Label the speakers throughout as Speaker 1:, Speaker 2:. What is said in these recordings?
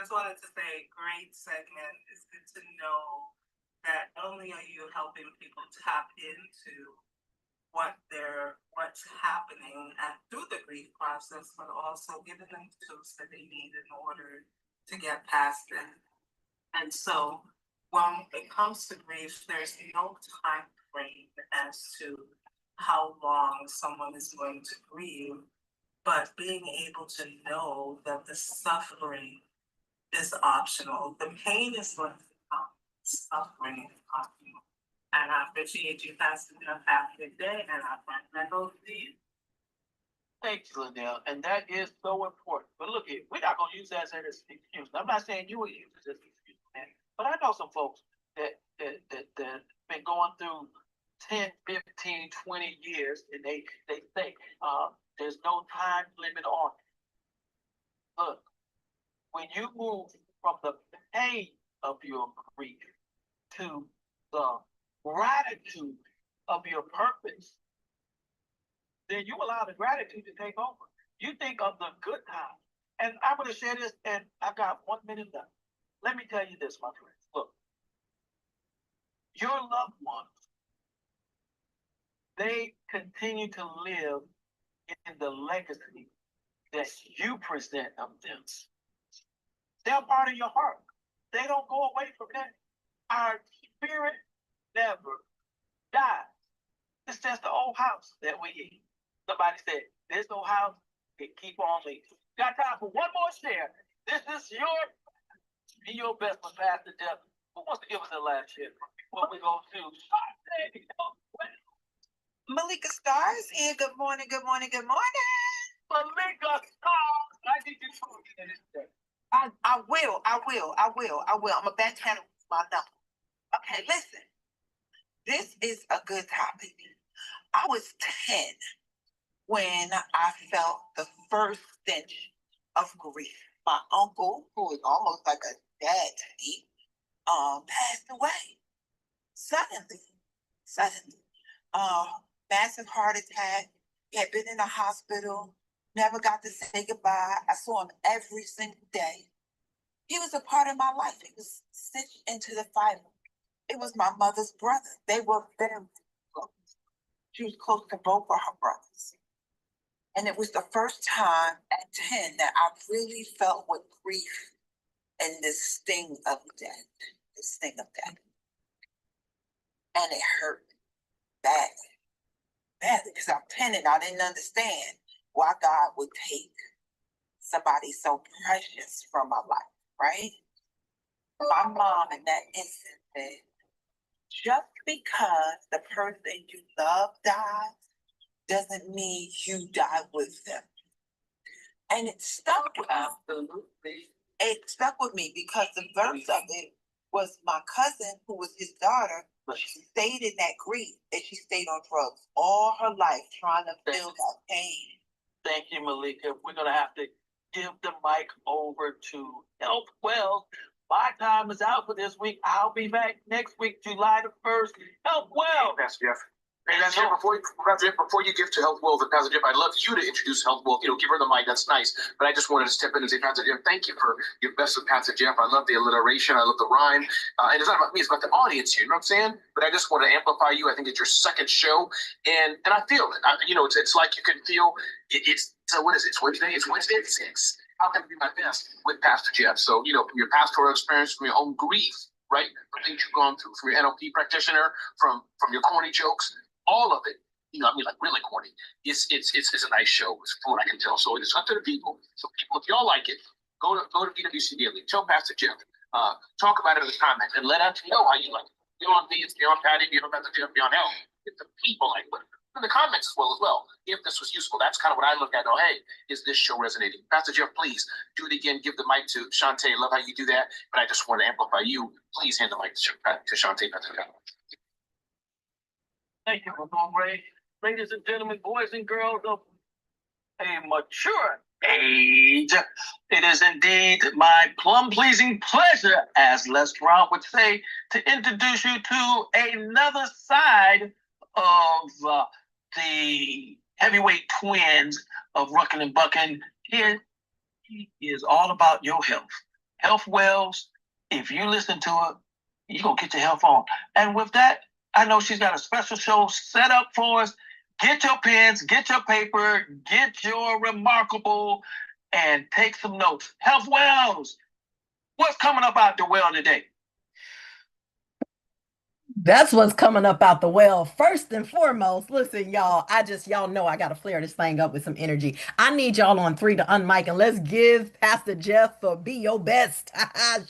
Speaker 1: just wanted to say, great segment. It's good to know that not only are you helping people tap into what's happening through the grief process, but also giving them tools that they need in order to get past it. And so when it comes to grief, there's no time frame as to how long someone is going to grieve, but being able to know that the suffering is optional. The pain is going to come, suffering is optional. And I appreciate you, Pastor Jeff. Have a good day, and I find that goes to you.
Speaker 2: Thank you, Linell. And that is so important. But look here, we're not going to use that as an excuse. I'm not saying you will use it as an excuse, man. But I know some folks that been going through 10, 15, 20 years, and they think there's no time limit on it. Look, when you move from the pain of your grief to the gratitude of your purpose, then you allow the gratitude to take over. You think of the good times. And I'm going to share this, and I got 1 minute left. Let me tell you this, my friends. Look, your loved ones, they continue to live in the legacy that you present of them. They're part of your heart. They don't go away from that. Our spirit never dies. It's just the old house that we in. Somebody said, this old house, it keep on leaving. Got time for one more share. This is your best for Pastor Jeff. Who wants to give us a last share before we go to
Speaker 3: Malika Stars here. Good morning, good morning, good morning.
Speaker 2: Malika Stars. I need you to this.
Speaker 3: I will. I'm a back channel my number. Okay, listen. This is a good topic. I was 10 when I felt the first stench of grief. My uncle, who was almost like a dad to me, passed away suddenly. Massive heart attack. He had been in the hospital. Never got to say goodbye. I saw him every single day. He was a part of my life. He was stitched into the fiber. It was my mother's brother. They were very close. She was close to both of her brothers. And it was the first time at 10 that I really felt what grief and the sting of death. And it hurt badly, because I'm 10 and I didn't understand why God would take somebody so precious from my life, right? My mom in that instant said, just because the person you love dies doesn't mean you die with them. And it stuck with me.
Speaker 2: Absolutely.
Speaker 3: It stuck with me because the verse of it was my cousin, who was his daughter, but she stayed in that grief and she stayed on drugs all her life trying to feel that pain.
Speaker 2: Thank you, Malika. We're going to have to give the mic over to Health Wells. My time is out for this week. I'll be back next week, July the 1st. Health Wells.
Speaker 4: Yes, Jeff. And that's before you give to Health Wells and Pastor Jeff, I'd love you to introduce Health Wells. Give her the mic. That's nice. But I just wanted to step in and say, Pastor Jeff, thank you for your best with Pastor Jeff. I love the alliteration. I love the rhyme. And it's not about me. It's about the audience here. You know what I'm saying? But I just want to amplify you. I think it's your second show. And I feel it. It's like you can feel so what is it? It's Wednesday. It's Wednesday at 6. How can I be my best with Pastor Jeff? So, from your pastoral experience, from your own grief, right? From things you've gone through, from your NLP practitioner, from your corny jokes, all of it, like really corny. It's a nice show, from what I can tell. So it's up to the people. So people, if y'all like it, go to BWC Daily. Tell Pastor Jeff. Talk about it in the comments and let us know how you like it. Beyond me, it's beyond Patty, beyond Pastor Jeff, beyond Hell. If the people like it. In the comments as well. If this was useful, that's kind of what I look at. Hey, is this show resonating? Pastor Jeff, please do it again. Give the mic to Shawnte. Love how you do that. But I just want to amplify you. Please hand the mic to Shawnte. Pastor Jeff.
Speaker 2: Thank you, Ramon Ray. Ladies and gentlemen, boys and girls of a mature age, it is indeed my plum-pleasing pleasure, as Les Brown would say, to introduce you to another side of the heavyweight twins of Ruckin' and Buckin. Here, he is all about your health. Health Wells. If you listen to her, you're going to get your health on. And with that, I know she's got a special show set up for us. Get your pens, get your paper, get your remarkable, and take some notes. Health Wells, what's coming up out the well today?
Speaker 5: That's what's coming up out the well. First and foremost, listen, y'all. Y'all know I got to flare this thing up with some energy. I need y'all on three to unmic and let's give Pastor Jeff for Be Your Best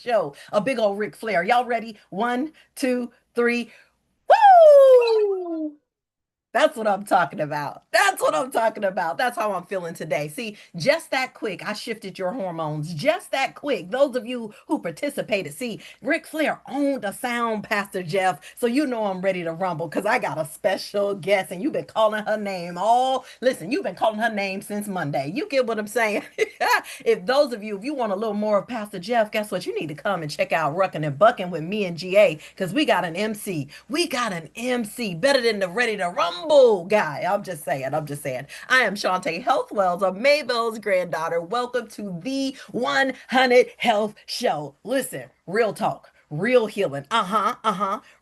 Speaker 5: show a big old Ric Flair. Y'all ready? One, two, three. Woo! That's what I'm talking about. That's what I'm talking about. That's how I'm feeling today. See, just that quick, I shifted your hormones. Just that quick. Those of you who participated, see, Ric Flair owned a sound, Pastor Jeff. So you know I'm ready to rumble because I got a special guest and you've been calling her name listen, you've been calling her name since Monday. You get what I'm saying? If you want a little more of Pastor Jeff, guess what? You need to come and check out Ruckin' and Buckin' with me and GA because we got an MC. We got an MC better than the Ready to Rumble guy. I'm just saying. I'm just saying. I am Shawnte Health Wells, of Maybell's granddaughter. Welcome to the 100 Health Show. Listen, real talk. Real healing.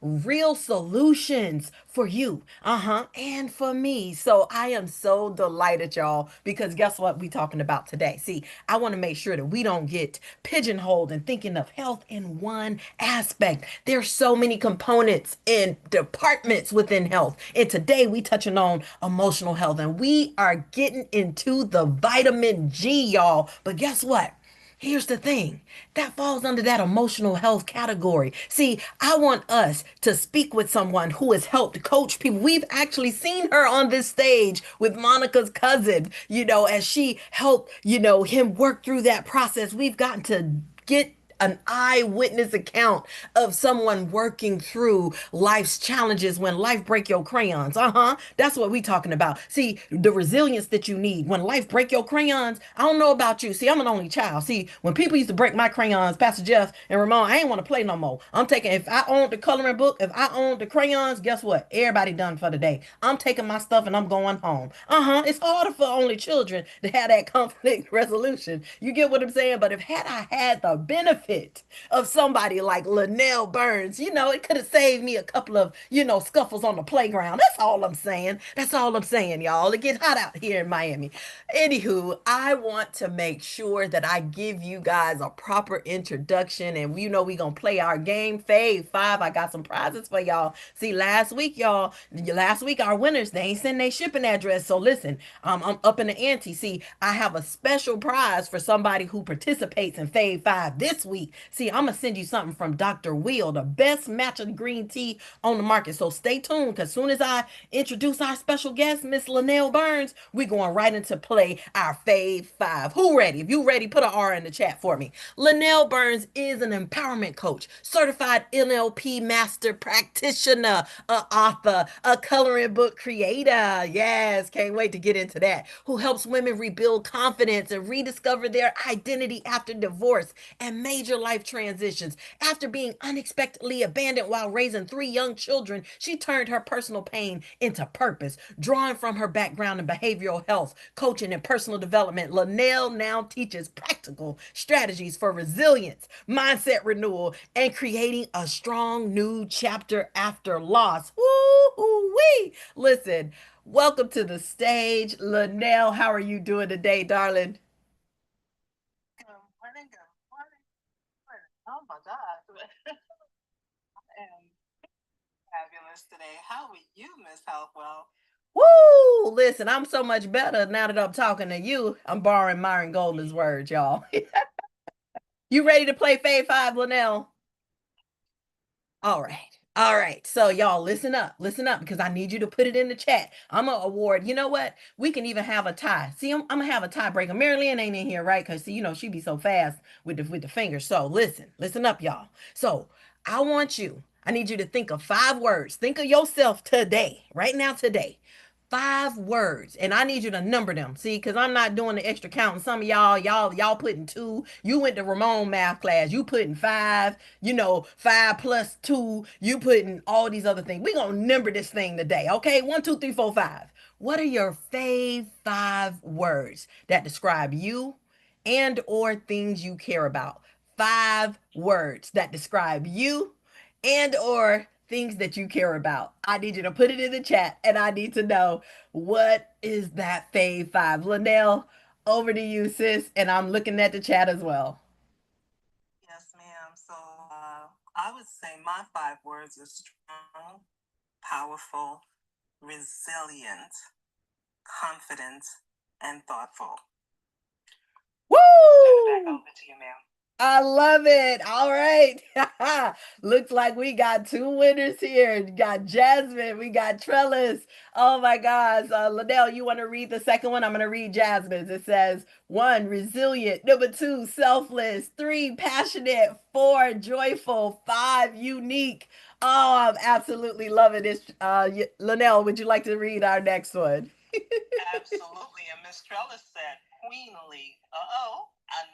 Speaker 5: Real solutions for you. And for me. So I am so delighted, y'all, because guess what we talking about today? See, I want to make sure that we don't get pigeonholed and thinking of health in one aspect. There's so many components and departments within health. And today we touching on emotional health and we are getting into the vitamin G, y'all. But guess what? Here's the thing that falls under that emotional health category. See, I want us to speak with someone who has helped coach people. We've actually seen her on this stage with Monica's cousin, as she helped, him work through that process. We've gotten to get an eyewitness account of someone working through life's challenges when life break your crayons. That's what we talking about. See, the resilience that you need when life break your crayons. I don't know about you. See, I'm an only child. See, when people used to break my crayons, Pastor Jeff and Ramon, I ain't want to play no more. I'm taking, if I owned the coloring book, if I owned the crayons, guess what? Everybody done for the day. I'm taking my stuff and I'm going home. It's harder for only children to have that conflict resolution. You get what I'm saying? But if had I had the benefit of somebody like Linell Burnes, it could have saved me a couple of, scuffles on the playground. That's all I'm saying. That's all I'm saying, y'all. It gets hot out here in Miami. Anywho, I want to make sure that I give you guys a proper introduction and we gonna play our game Fave 5. I got some prizes for y'all. See, last week our winners, they ain't send their shipping address. So listen, I'm up in the ante. See, I have a special prize for somebody who participates in Fave 5 this week. See, I'm gonna send you something from Dr. Wheel, the best matcha green tea on the market. So stay tuned, because soon as I introduce our special guest, Miss Linell Burnes, we're going right into play our Fave 5. Who ready? If you ready, put an R in the chat for me. Linell Burnes is an empowerment coach, certified NLP master practitioner, a author, a coloring book creator. Yes, can't wait to get into that. Who helps women rebuild confidence and rediscover their identity after divorce and major life transitions. After being unexpectedly abandoned while raising 3 young children, she turned her personal pain into purpose. Drawing from her background in behavioral health, coaching, and personal development, Linell now teaches practical strategies for resilience, mindset renewal, and creating a strong new chapter after loss. Woo-wee! Listen, welcome to the stage, Linell. How are you doing today, darling?
Speaker 1: Good morning, good morning. Oh my God. And fabulous today. How are you, Miss Healthwell?
Speaker 5: Woo! Listen, I'm so much better now that I'm talking to you. I'm borrowing Myron Golden's words, y'all. You ready to play Fave 5, Linnell? All right. All right. So y'all listen up. Listen up because I need you to put it in the chat. I'm gonna award. You know what? We can even have a tie. See, I'm gonna have a tiebreaker. Mary Lynn ain't in here, right? Because see, she be so fast with the fingers. So listen up, y'all. So I need you to think of 5 words. Think of yourself today, right now, today. 5 words, and I need you to number them. See, because I'm not doing the extra counting. Some of y'all putting 2. You went to Ramon math class. You putting 5. 5 plus 2. You putting all these other things. We gonna number this thing today, okay? 1, 2, 3, 4, 5. What are your fave 5 words that describe you and or things you care about? 5 words that describe you and or things that you care about. I need you to put it in the chat and I need to know what is that fave 5. Linell, over to you, sis, and I'm looking at the chat as well.
Speaker 1: Yes, ma'am. So I would say my 5 words are strong, powerful, resilient, confident, and thoughtful.
Speaker 5: Woo!
Speaker 1: Back over to you, ma'am.
Speaker 5: I love it. All right. Looks like we got 2 winners here. We got Jasmine, we got Trellis. Oh my gosh. Liddell, you want to read the second one? I'm going to read Jasmine's. It says 1, resilient. Number 2, selfless. 3, passionate. 4, joyful. 5, unique. Oh, I'm absolutely loving this. Linnell, would you like to read our next one?
Speaker 1: Absolutely. And Miss Trellis said, queenly,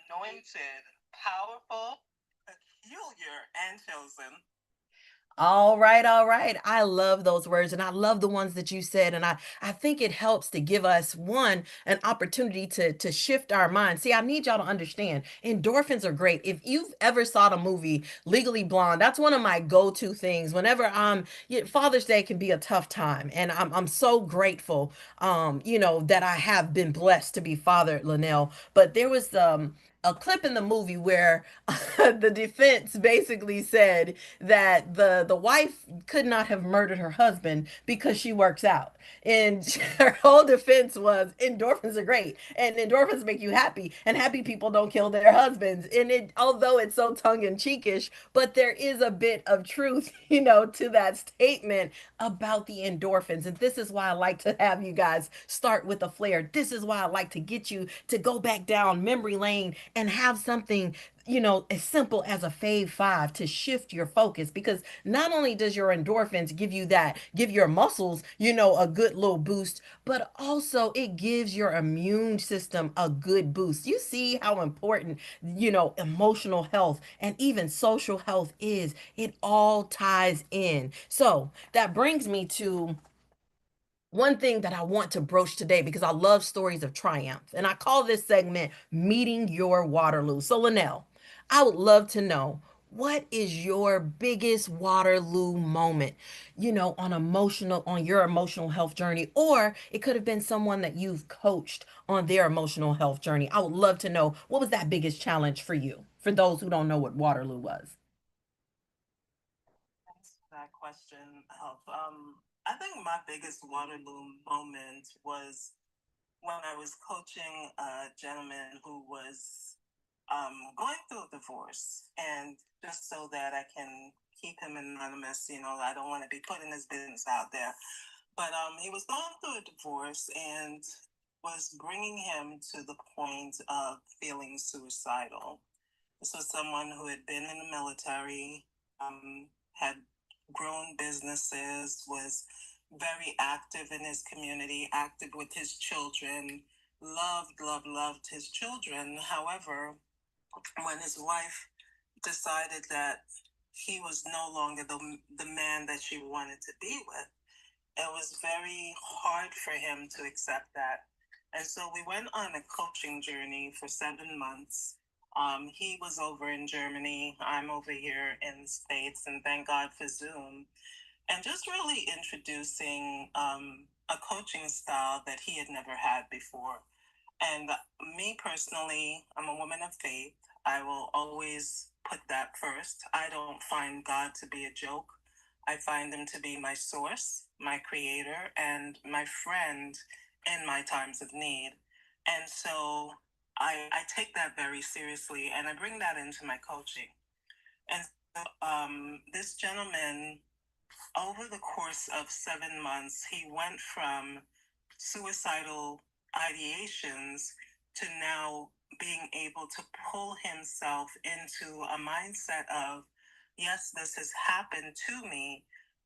Speaker 1: anointed, powerful, peculiar, and chosen.
Speaker 5: All right, all right. I love those words and I love the ones that you said. And I think it helps to give us an opportunity to shift our mind. See, I need y'all to understand endorphins are great. If you've ever saw the movie Legally Blonde, that's one of my go-to things. Whenever Father's Day can be a tough time. And I'm so grateful that I have been blessed to be fathered, Linnell. But there was a clip in the movie where the defense basically said that the wife could not have murdered her husband because she works out. And her whole defense was endorphins are great and endorphins make you happy and happy people don't kill their husbands. And it, although it's so tongue in cheekish, but there is a bit of truth, to that statement about the endorphins. And this is why I like to have you guys start with a flare. This is why I like to get you to go back down memory lane and have something as simple as a fave 5 to shift your focus, because not only does your endorphins give your muscles, a good little boost, but also it gives your immune system a good boost. You see how important, emotional health and even social health is. It all ties in. So that brings me to one thing that I want to broach today because I love stories of triumph. And I call this segment Meeting Your Waterloo. So, Linnell, I would love to know, what is your biggest Waterloo moment, on your emotional health journey? Or it could have been someone that you've coached on their emotional health journey. I would love to know, what was that biggest challenge for you, for those who don't know what Waterloo was?
Speaker 1: Thanks for that question, Health. I think my biggest Waterloo moment was when I was coaching a gentleman who was going through a divorce. And just so that I can keep him anonymous, I don't want to be putting his business out there. But he was going through a divorce and was bringing him to the point of feeling suicidal. This was someone who had been in the military, had grown businesses, was very active in his community, active with his children, loved his children. However, when his wife decided that he was no longer the man that she wanted to be with, it was very hard for him to accept that. And so we went on a coaching journey for 7 months. He was over in Germany, I'm over here in the States, and thank God for Zoom. And just really introducing a coaching style that he had never had before. And me personally, I'm a woman of faith. I will always put that first. I don't find God to be a joke. I find him to be my source, my creator, and my friend in my times of need. And so I take that very seriously and I bring that into my coaching. And so, this gentleman, over the course of 7 months, he went from suicidal ideations to now being able to pull himself into a mindset of, yes, this has happened to me,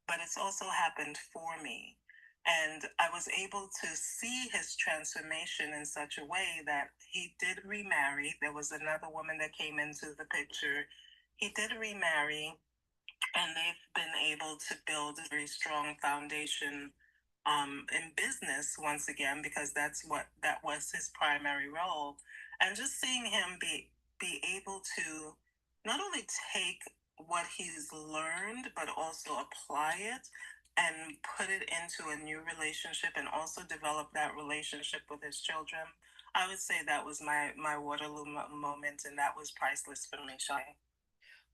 Speaker 1: but it's also happened for me. And I was able to see his transformation in such a way that he did remarry. There was another woman that came into the picture. He did remarry, and they've been able to build a very strong foundation in business once again, because that was his primary role. And just seeing him be able to not only take what he's learned, but also apply it and put it into a new relationship and also develop that relationship with his children. I would say that was my Waterloo moment, and that was priceless for me, Shai.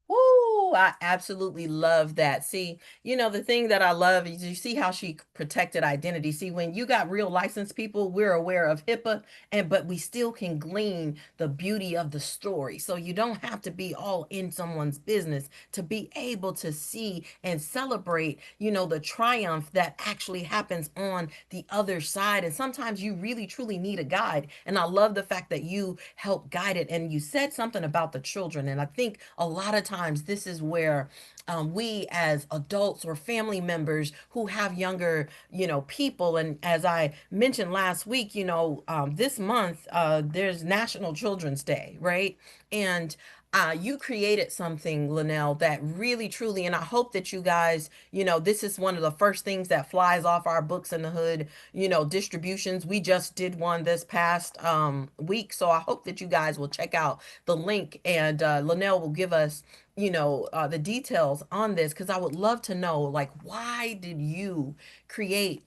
Speaker 5: Woo, I absolutely love that. See, the thing that I love is you see how she protected identity. See, when you got real licensed people, we're aware of HIPAA, but we still can glean the beauty of the story. So you don't have to be all in someone's business to be able to see and celebrate, the triumph that actually happens on the other side. And sometimes you really truly need a guide. And I love the fact that you help guide it. And you said something about the children. And I think a lot of times this is where we as adults or family members who have younger, people, and as I mentioned last week, this month there's National Children's Day, right? And you created something, Linnell, that really truly, and I hope that you guys, this is one of the first things that flies off our Books in the Hood, distributions. We just did one this past week. So I hope that you guys will check out the link, and Linnell will give us, the details on this, because I would love to know, like, why did you create,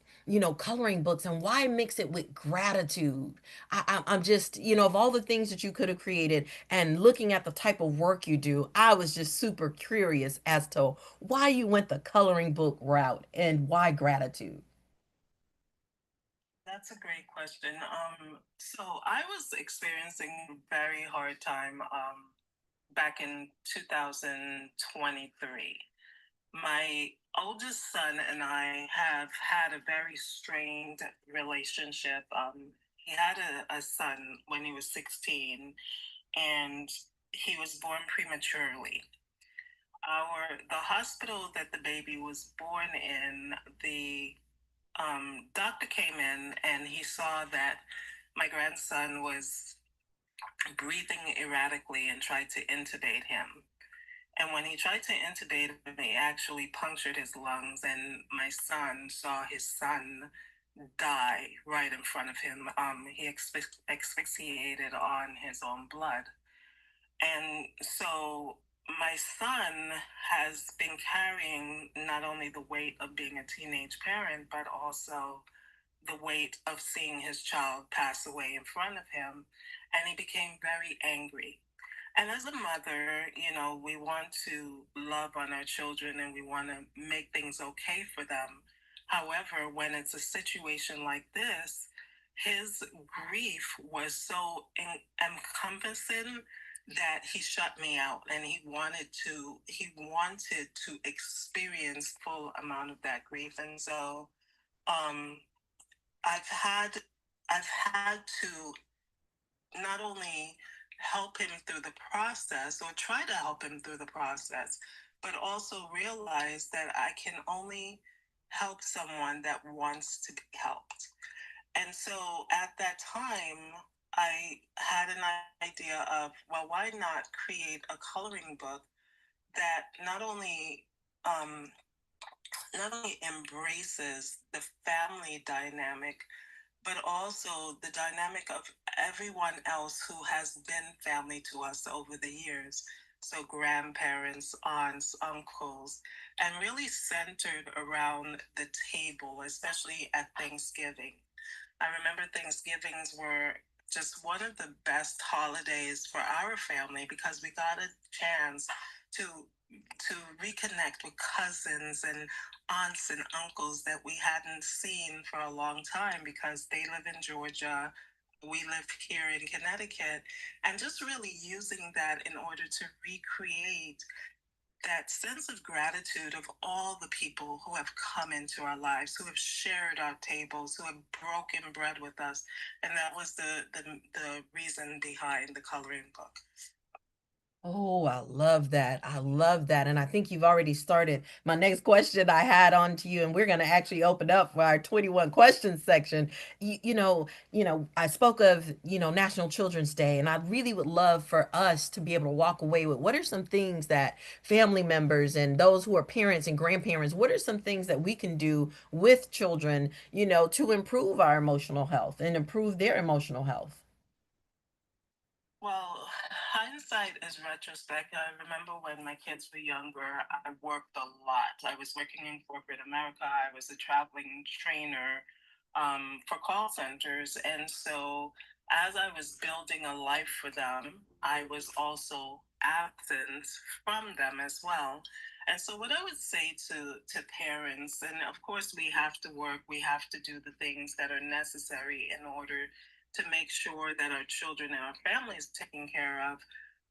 Speaker 5: coloring books, and why mix it with gratitude? I'm just, of all the things that you could have created and looking at the type of work you do, I was just super curious as to why you went the coloring book route and why gratitude.
Speaker 1: That's a great question. So I was experiencing a very hard time back in 2023. My oldest son and I have had a very strained relationship. He had a son when he was 16, and he was born prematurely. The hospital that the baby was born in, the doctor came in and he saw that my grandson was breathing erratically and tried to intubate him. And when he tried to intubate him, he actually punctured his lungs, and my son saw his son die right in front of him. He asphyxiated on his own blood. And so my son has been carrying not only the weight of being a teenage parent, but also the weight of seeing his child pass away in front of him. And he became very angry. And as a mother, we want to love on our children and we want to make things okay for them. However, when it's a situation like this, his grief was so encompassing that he shut me out, and he wanted to experience full amount of that grief. And so um I've had I've had to not only help him through the process, or try to help him through the process, but also realize that I can only help someone that wants to be helped. And so at that time, I had an idea of, well, why not create a coloring book that um, not only embraces the family dynamic, but also the dynamic of everyone else who has been family to us over the years. So, grandparents, aunts, uncles, and really centered around the table, especially at Thanksgiving. I remember Thanksgivings were just one of the best holidays for our family because we got a chance to to reconnect with cousins and aunts and uncles that we hadn't seen for a long time because they live in Georgia. We live here in Connecticut, and just really using that in order to recreate that sense of gratitude of all the people who have come into our lives, who have shared our tables, who have broken bread with us. And that was the reason behind the coloring book.
Speaker 5: Oh, I love that. I love that. And I think you've already started my next question I had on to you, and we're going to actually open up for our 21 questions section. I spoke of, National Children's Day, and I really would love for us to be able to walk away with what are some things that family members and those who are parents and grandparents, what are some things that we can do with children, to improve our emotional health and improve their emotional health?
Speaker 1: Well, hindsight is retrospect. I remember when my kids were younger, I worked a lot. I was working in corporate America. I was a traveling trainer for call centers. And so as I was building a life for them, I was also absent from them as well. And so what I would say to parents, and of course we have to work, we have to do the things that are necessary in order to make sure that our children and our families are taken care of,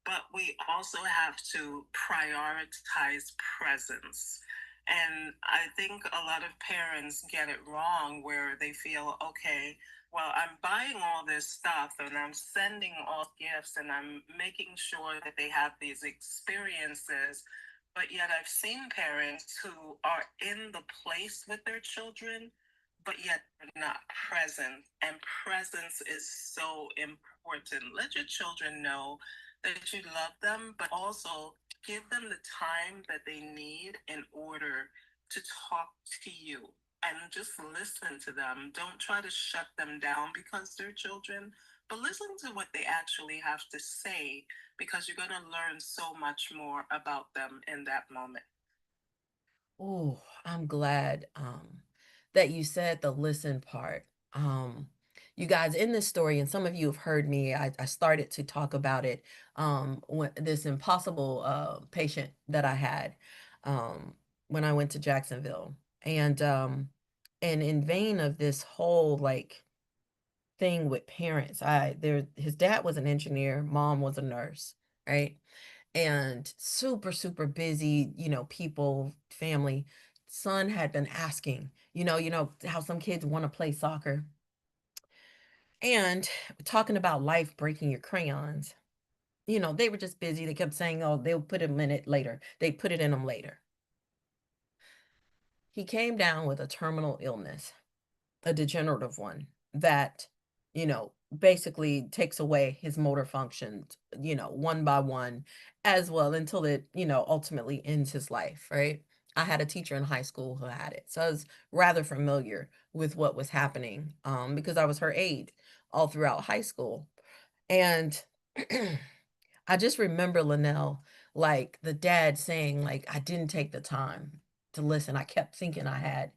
Speaker 1: but we also have to prioritize presence. And I think a lot of parents get it wrong where they feel, okay, well, I'm buying all this stuff and I'm sending all gifts and I'm making sure that they have these experiences. But yet I've seen parents who are in the place with their children, but yet they're not present. And presence is so important. Let your children know that you love them, but also give them the time that they need in order to talk to you and just listen to them. Don't try to shut them down because they're children, but listen to what they actually have to say because you're going to learn so much more about them in that moment.
Speaker 5: Oh, I'm glad that you said the listen part. Um, you guys in this story, and some of you have heard me, I started to talk about it when this impossible patient that I had um, when I went to Jacksonville. And in vain of this whole like thing with parents, his dad was an engineer, mom was a nurse, right? And super super busy, people, family. Son had been asking, how some kids want to play soccer, and talking about life breaking your crayons. They were just busy. They kept saying, oh, they'll put him in it later, they put it in them later. He came down with a terminal illness, a degenerative one that, basically takes away his motor functions, one by one as well until it, ultimately ends his life, right? I had a teacher in high school who had it. So I was rather familiar with what was happening because I was her aide all throughout high school. And I just remember Linnell, like the dad saying, like, I didn't take the time to listen. I kept thinking I had,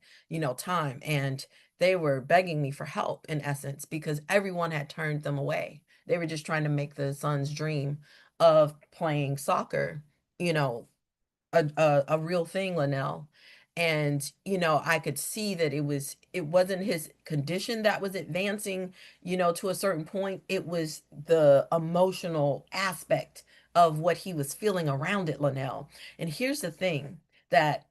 Speaker 5: time. And they were begging me for help in essence because everyone had turned them away. They were just trying to make the son's dream of playing soccer, you know, a real thing, Linnell. And I could see that it wasn't his condition that was advancing, to a certain point. It was the emotional aspect of what he was feeling around it, Linnell. And here's the thing that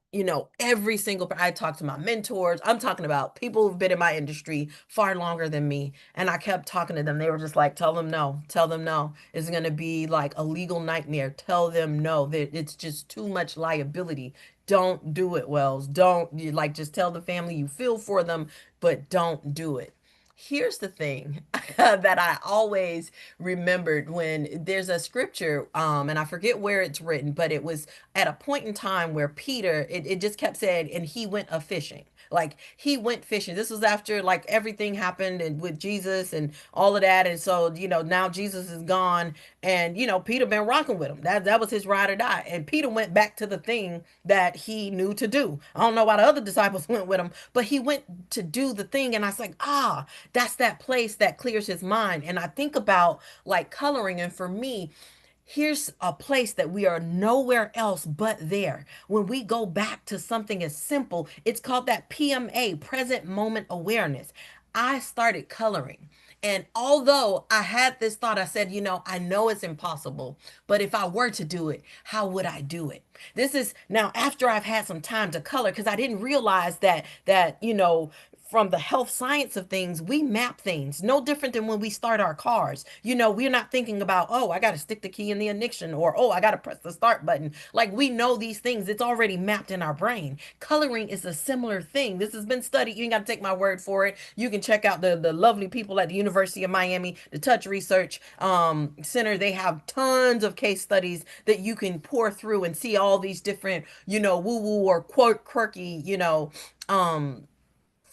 Speaker 5: every single I talk to my mentors. I'm talking about people who've been in my industry far longer than me, and I kept talking to them. They were just like, tell them no, tell them no. It's going to be like a legal nightmare. Tell them no, that it's just too much liability. Don't do it, Wells. Don't like just tell the family you feel for them, but don't do it. Here's the thing that I always remembered when there's a scripture, and I forget where it's written, but it was at a point in time where Peter, it just kept saying, and he went a fishing. Like he went fishing. This was after like everything happened and with Jesus and all of that. And so, now Jesus is gone, and Peter been rocking with him. That was his ride or die. And Peter went back to the thing that he knew to do. I don't know why the other disciples went with him, but he went to do the thing. And I was like, that's that place that clears his mind. And I think about like coloring, and for me, here's a place that we are nowhere else but there. When we go back to something as simple, it's called that PMA, present moment awareness. I started coloring. And although I had this thought, I said, I know it's impossible, but if I were to do it, how would I do it? This is now after I've had some time to color, because I didn't realize that from the health science of things, we map things no different than when we start our cars. We're not thinking about, oh, I got to stick the key in the ignition, or, oh, I got to press the start button. Like we know these things, it's already mapped in our brain. Coloring is a similar thing. This has been studied. You ain't got to take my word for it. You can check out the lovely people at the University of Miami, the Touch Research Center. They have tons of case studies that you can pour through and see all these different, woo woo or quirky, um,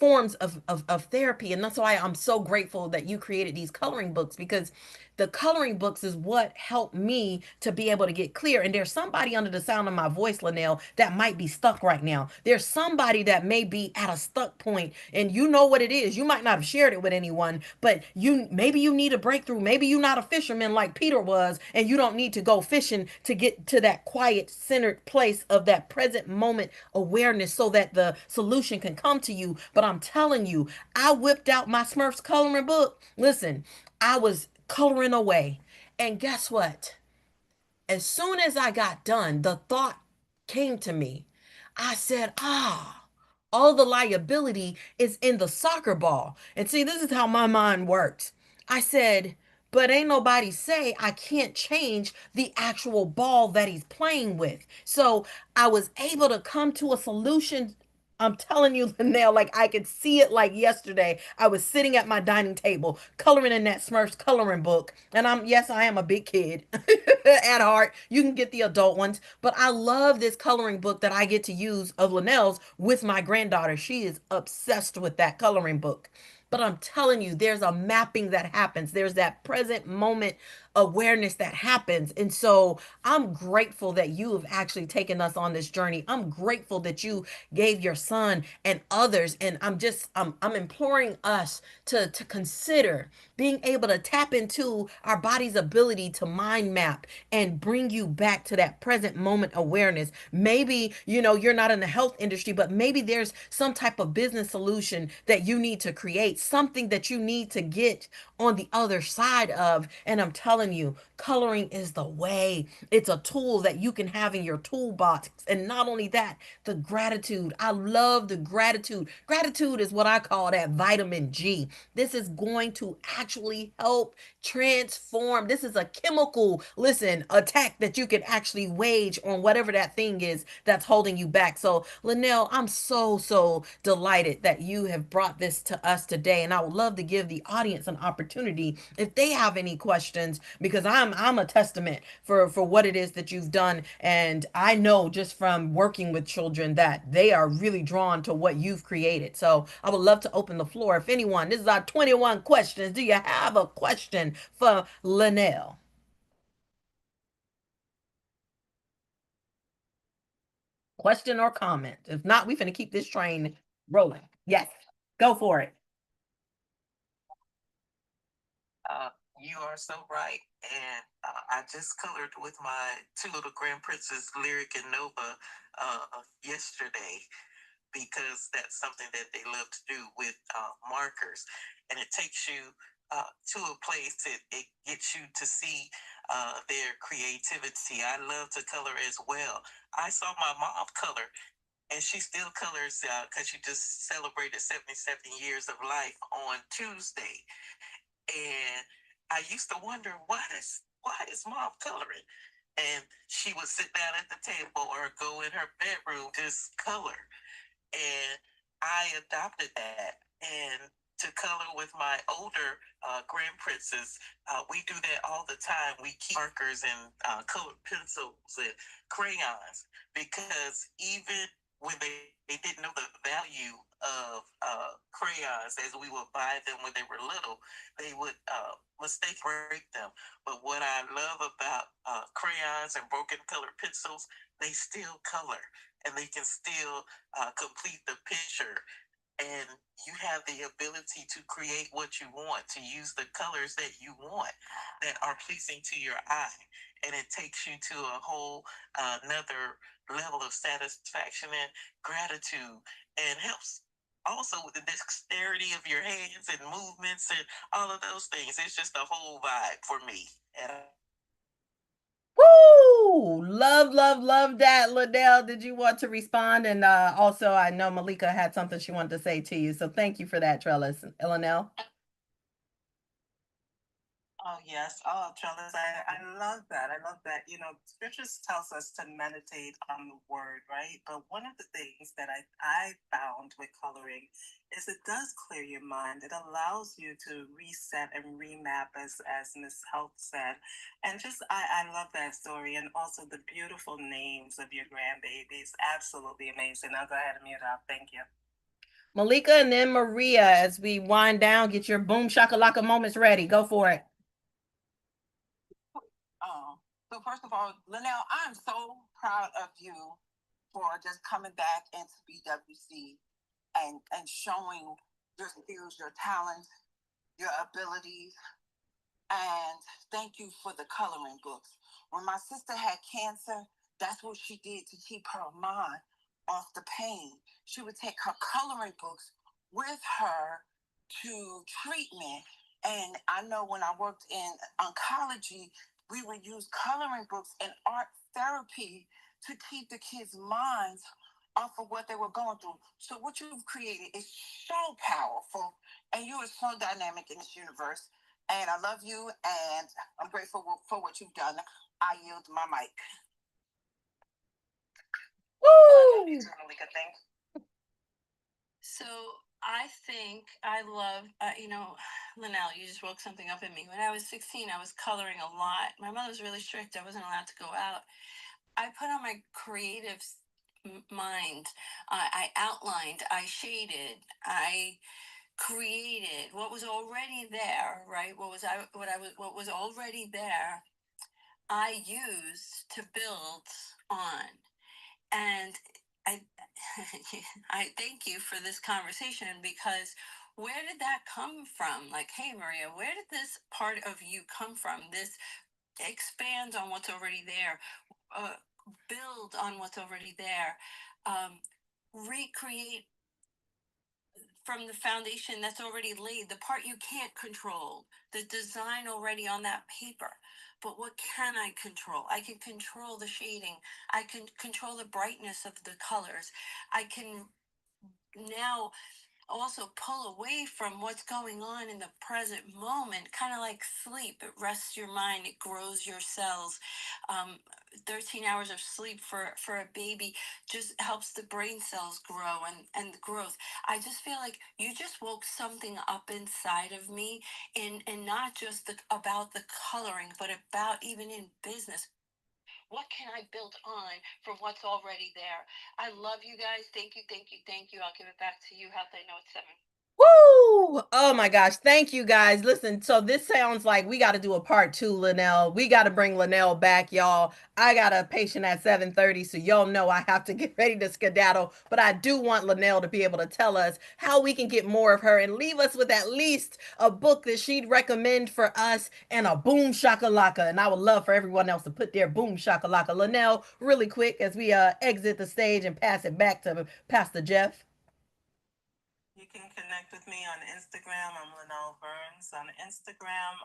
Speaker 5: forms of therapy. And that's why I'm so grateful that you created these coloring books, because the coloring books is what helped me to be able to get clear. And there's somebody under the sound of my voice, Linell, that might be stuck right now. There's somebody that may be at a stuck point, and you know what it is. You might not have shared it with anyone, but maybe you need a breakthrough. Maybe you're not a fisherman like Peter was, and you don't need to go fishing to get to that quiet, centered place of that present moment awareness so that the solution can come to you. But I'm telling you, I whipped out my Smurfs coloring book. Listen, I was coloring away. And guess what? As soon as I got done, the thought came to me. I said, all the liability is in the soccer ball. And see, this is how my mind works. I said, but ain't nobody say I can't change the actual ball that he's playing with. So I was able to come to a solution. I'm telling you, Linnell, like I could see it like yesterday. I was sitting at my dining table coloring in that Smurfs coloring book. And yes, I am a big kid at heart. You can get the adult ones, but I love this coloring book that I get to use of Linnell's with my granddaughter. She is obsessed with that coloring book. But I'm telling you, there's a mapping that happens. There's that present moment awareness that happens. And so I'm grateful that you have actually taken us on this journey. I'm grateful that you gave your son and others. And I'm imploring us to consider being able to tap into our body's ability to mind map and bring you back to that present moment awareness. Maybe, you're not in the health industry, but maybe there's some type of business solution that you need to create, something that you need to get on the other side of. And I'm telling you, coloring is the way. It's a tool that you can have in your toolbox. And not only that, the gratitude. I love the gratitude. Gratitude is what I call that vitamin G. This is going to actually help transform. This is a chemical, listen, attack that you can actually wage on whatever that thing is that's holding you back. So, Linnell, I'm so delighted that you have brought this to us today. And I would love to give the audience an opportunity if they have any questions, because I'm a testament for what it is that you've done. And I know just from working with children that they are really drawn to what you've created. So I would love to open the floor. If anyone, this is our 21 questions. Do you have a question for Linnell? Question or comment? If not, we finna keep this train rolling. Yes, go for it.
Speaker 1: You are so right. And I just colored with my two little grand princes, Lyric and Nova, yesterday, because that's something that they love to do with markers. And it takes you to a place, it gets you to see their creativity. I love to color as well. I saw my mom color, and she still colors because she just celebrated 77 years of life on Tuesday. And I used to wonder, why is mom coloring? And she would sit down at the table or go in her bedroom, just color. And I adopted that. And to color with my older grand princes, we do that all the time. We keep markers and colored pencils and crayons, because even when they didn't know the value of crayons as we would buy them when they were little, they would mistake break them. But what I love about crayons and broken colored pencils, they still color, and they can still complete the picture. And you have the ability to create what you want, to use the colors that you want that are pleasing to your eye. And it takes you to a whole another level of satisfaction and gratitude, and helps also with the dexterity of your hands and movements and all of those things. It's just a whole vibe for me. And
Speaker 5: Woo! Love that, Liddell. Did you want to respond? And also, I know Malika had something she wanted to say to you. So thank you for that, Trellis. Linnell?
Speaker 1: oh yes, oh Trellis, I love that. I love that. Scriptures tells us to meditate on the word, right? But one of the things that I found with coloring is it does clear your mind. It allows you to reset and remap, as Miss Health said. And just I love that story, and also the beautiful names of your grandbabies. Absolutely amazing. I'll go ahead and mute up. Thank you.
Speaker 5: Malika and then Maria, as we wind down, get your boom shakalaka moments ready. Go for it.
Speaker 3: So first of all, Linell, I'm so proud of you for just coming back into BWC and showing your skills, your talents, your abilities, and thank you for the coloring books. When my sister had cancer, that's what she did to keep her mind off the pain. She would take her coloring books with her to treatment. And I know when I worked in oncology, we would use coloring books and art therapy to keep the kids' minds off of what they were going through. So what you've created is so powerful, and you are so dynamic in this universe. And I love you, and I'm grateful for what you've done. I yield my mic.
Speaker 5: Woo!
Speaker 3: It's a really good thing.
Speaker 6: So I think I love, Linell, you just woke something up in me. When I was 16, I was coloring a lot. My mother was really strict. I wasn't allowed to go out. I put on my creative mind. I outlined, I shaded, I created what was already there, right? What was already there, I used to build on. And I I thank you for this conversation, because where did that come from? Like, hey Maria, where did this part of you come from? This expands on what's already there, build on what's already there, recreate from the foundation that's already laid, the part you can't control, the design already on that paper. But what can I control? I can control the shading. I can control the brightness of the colors. I can now also pull away from what's going on in the present moment, kind of like sleep. It rests your mind, it grows your cells. 13 hours of sleep for a baby just helps the brain cells grow and the growth. I just feel like you just woke something up inside of me, and not just about the coloring, but about even in business. What can I build on from what's already there? I love you guys. Thank you, thank you, thank you. I'll give it back to you. Health, I know it's 7.
Speaker 5: Woo! Oh my gosh. Thank you guys. Listen, so this sounds like we got to do a part 2, Linell. We got to bring Linell back, y'all. I got a patient at 7:30, so y'all know I have to get ready to skedaddle. But I do want Linell to be able to tell us how we can get more of her and leave us with at least a book that she'd recommend for us and a boom shakalaka. And I would love for everyone else to put their boom shakalaka. Linell, really quick as we exit the stage and pass it back to Pastor Jeff.
Speaker 1: You can connect with me on Instagram. I'm Linell Burnes on Instagram.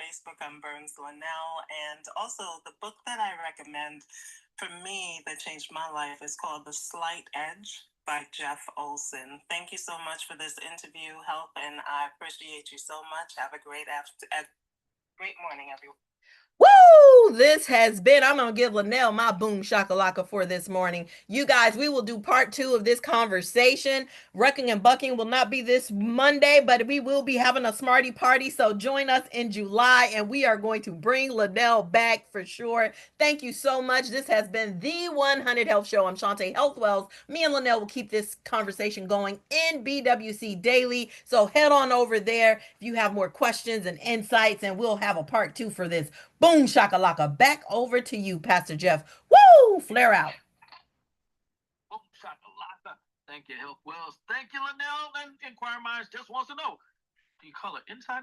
Speaker 1: Facebook, I'm Burnes Linell. And also, the book that I recommend for me that changed my life is called The Slight Edge by Jeff Olson. Thank you so much for this interview, Health, and I appreciate you so much. Have a great great morning, everyone.
Speaker 5: Woo! This has been, I'm going to give Linell my boom shakalaka for this morning. You guys, we will do part 2 of this conversation. Rucking and Bucking will not be this Monday, but we will be having a Smarty Party. So join us in July, and we are going to bring Linell back for sure. Thank you so much. This has been the 100 Health Show. I'm Shawnte Health Wells. Me and Linell will keep this conversation going in BWC Daily. So head on over there if you have more questions and insights, and we'll have a part 2 for this. Boom shakalaka. Back over to you, Pastor Jeff. Woo! Flare out.
Speaker 2: Boom shakalaka. Thank you, Health Wells. Thank you, Linell. And Inquiring Minds just wants to know, do you color inside